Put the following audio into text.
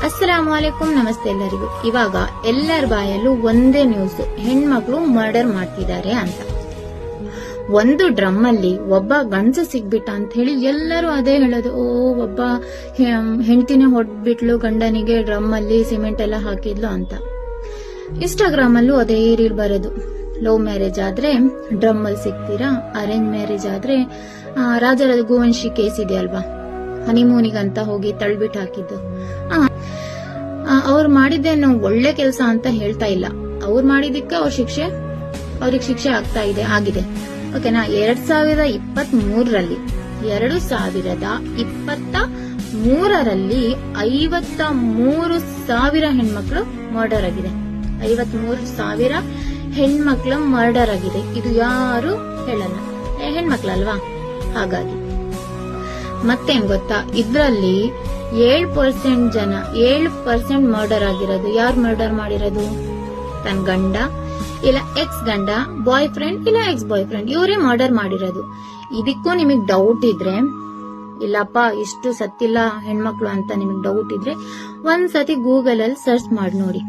ಅಸ್ಸಲಾಮು ಅಲೈಕುಂ, ನಮಸ್ತೆ ಎಲ್ಲರಿಗೂ. ಇವಾಗ ಎಲ್ಲರ ಬಾಯಲ್ಲೂ ಒಂದೇ ನ್ಯೂಸ್, ಹೆಣ್ಮಕ್ಳು ಮರ್ಡರ್ ಮಾಡ್ತಿದ್ದಾರೆ ಅಂತ. ಒಂದು ಡ್ರಮ್ ಅಲ್ಲಿ ಒಬ್ಬ ಗಂಡಸ ಸಿಗ್ಬಿಟ್ಟ ಅಂತ ಹೇಳಿ ಎಲ್ಲರೂ ಅದೇ ಹೇಳೋದು. ಒಬ್ಬ ಹೆಂಡತಿನೇ ಹೊಡ್ಬಿಟ್ಲು ಗಂಡನಿಗೆ, ಡ್ರಮ್ ಅಲ್ಲಿ ಸಿಮೆಂಟ್ ಎಲ್ಲ ಹಾಕಿದ್ಲು ಅಂತ. ಇನ್ಸ್ಟಾಗ್ರಾಮ್ ಅಲ್ಲೂ ಅದೇ ರೀಲ್ ಬರೋದು. ಲವ್ ಮ್ಯಾರೇಜ್ ಆದ್ರೆ ಡ್ರಮ್ ಅಲ್ಲಿ ಸಿಗ್ತೀರಾ, ಅರೇಂಜ್ ಮ್ಯಾರೇಜ್ ಆದ್ರೆ ರಾಜ ರಘುವಂಶಿ ಕೇಸ್ ಇದೆ ಅಲ್ವಾ, ಹನಿಮೂನಿಗಂತ ಹೋಗಿ ತಳ್ಬಿಟ್ಟು ಹಾಕಿದ್ದು. ಅವ್ರು ಮಾಡಿದ್ದೇನು ಒಳ್ಳೆ ಕೆಲಸ ಅಂತ ಹೇಳ್ತಾ ಇಲ್ಲ. ಅವ್ರು ಮಾಡಿದಕ್ಕೆ ಅವ್ರಿಗೆ ಶಿಕ್ಷೆ ಆಗ್ತಾ ಇದೆ, ಆಗಿದೆ. ಓಕೆನಾ. 2023ರಲ್ಲಿ 53,000 ಹೆಣ್ಮಕ್ಳು ಮರ್ಡರ್ ಆಗಿದೆ. 53,000 ಹೆಣ್ಮಕ್ಳು ಮರ್ಡರ್ ಆಗಿದೆ. ಇದು ಯಾರು ಹೇಳಲ್ಲ, ಹೆಣ್ಮಕ್ಳಲ್ವಾ. ಹಾಗಾಗಿ ಮತ್ತೇನ್ ಗೊತ್ತಾ, ಇದ್ರಲ್ಲಿ 7% ಮರ್ಡರ್ ಆಗಿರೋದು. ಯಾರು ಮರ್ಡರ್ ಮಾಡಿರೋದು? ತನ್ನ ಗಂಡ ಇಲ್ಲ ಎಕ್ಸ್ ಗಂಡ, ಬಾಯ್ ಫ್ರೆಂಡ್ ಇಲ್ಲ ಎಕ್ಸ್ ಬಾಯ್ ಫ್ರೆಂಡ್, ಇವರೇ ಮರ್ಡರ್ ಮಾಡಿರೋದು. ಇದಕ್ಕೂ ನಿಮಗ್ ಡೌಟ್ ಇದ್ರೆ, ಇಲ್ಲಪ್ಪ ಇಷ್ಟು ಸತ್ತಿಲ್ಲ ಹೆಣ್ಮಕ್ಳು ಅಂತ ನಿಮಗ್ ಡೌಟ್ ಇದ್ರೆ, ಒಂದ್ಸತಿ ಗೂಗಲ್ ಅಲ್ಲಿ ಸರ್ಚ್ ಮಾಡಿ ನೋಡಿ.